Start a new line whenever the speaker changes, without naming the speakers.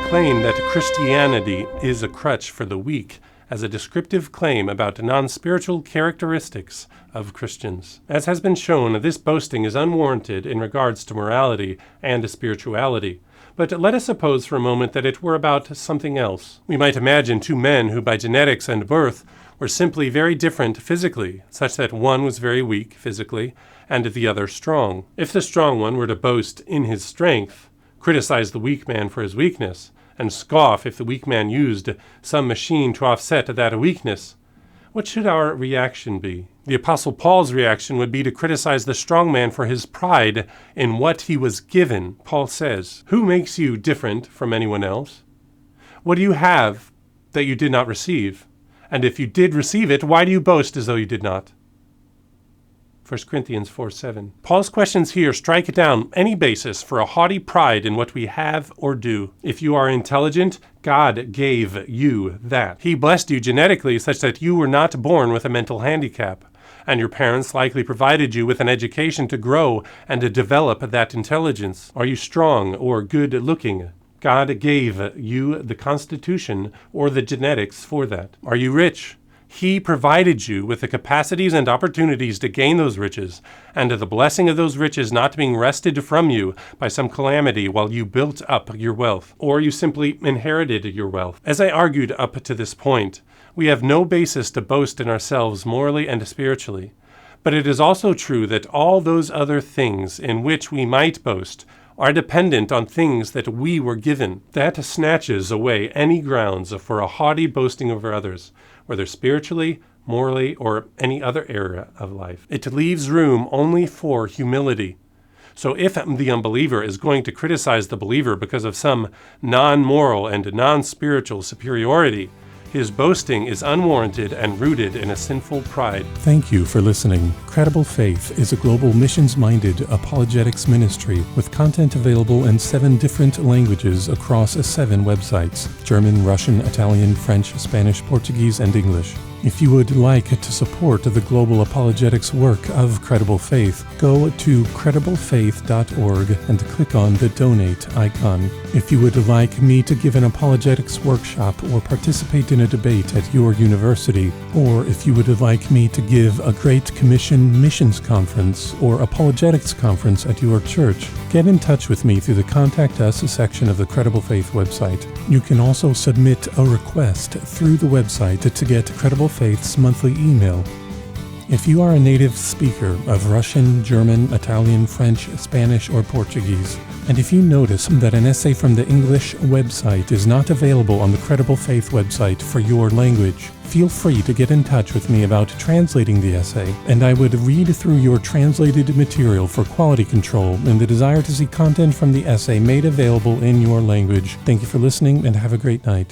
claim that Christianity is a crutch for the weak as a descriptive claim about non-spiritual characteristics of Christians. As has been shown, this boasting is unwarranted in regards to morality and spirituality. But let us suppose for a moment that it were about something else. We might imagine two men who by genetics and birth were simply very different physically, such that one was very weak physically and the other strong. If the strong one were to boast in his strength, criticize the weak man for his weakness, and scoff if the weak man used some machine to offset that weakness, what should our reaction be? The Apostle Paul's reaction would be to criticize the strong man for his pride in what he was given. Paul says, "Who makes you different from anyone else? What do you have that you did not receive? And if you did receive it, why do you boast as though you did not?" 1 Corinthians 4:7. Paul's questions here strike down any basis for a haughty pride in what we have or do. If you are intelligent, God gave you that. He blessed you genetically such that you were not born with a mental handicap, and your parents likely provided you with an education to grow and to develop that intelligence. Are you strong or good-looking? God gave you the constitution or the genetics for that. Are you rich? He provided you with the capacities and opportunities to gain those riches, and the blessing of those riches not being wrested from you by some calamity while you built up your wealth, or you simply inherited your wealth. As I argued up to this point, we have no basis to boast in ourselves morally and spiritually. But it is also true that all those other things in which we might boast are dependent on things that we were given. That snatches away any grounds for a haughty boasting over others, whether spiritually, morally, or any other area of life. It leaves room only for humility. So if the unbeliever is going to criticize the believer because of some non-moral and non-spiritual superiority, his boasting is unwarranted and rooted in a sinful pride.
Thank you for listening. Credible Faith is a global missions-minded apologetics ministry with content available in 7 different languages across 7 websites: German, Russian, Italian, French, Spanish, Portuguese, and English. If you would like to support the global apologetics work of Credible Faith, go to crediblefaith.org and click on the donate icon. If you would like me to give an apologetics workshop or participate in a debate at your university, or if you would like me to give a Great Commission missions conference or apologetics conference at your church, get in touch with me through the Contact Us section of the Credible Faith website. You can also submit a request through the website to get Credible Faith's monthly email. If you are a native speaker of Russian, German, Italian, French, Spanish, or Portuguese, and if you notice that an essay from the English website is not available on the Credible Faith website for your language, feel free to get in touch with me about translating the essay, and I would read through your translated material for quality control and the desire to see content from the essay made available in your language. Thank you for listening, and have a great night.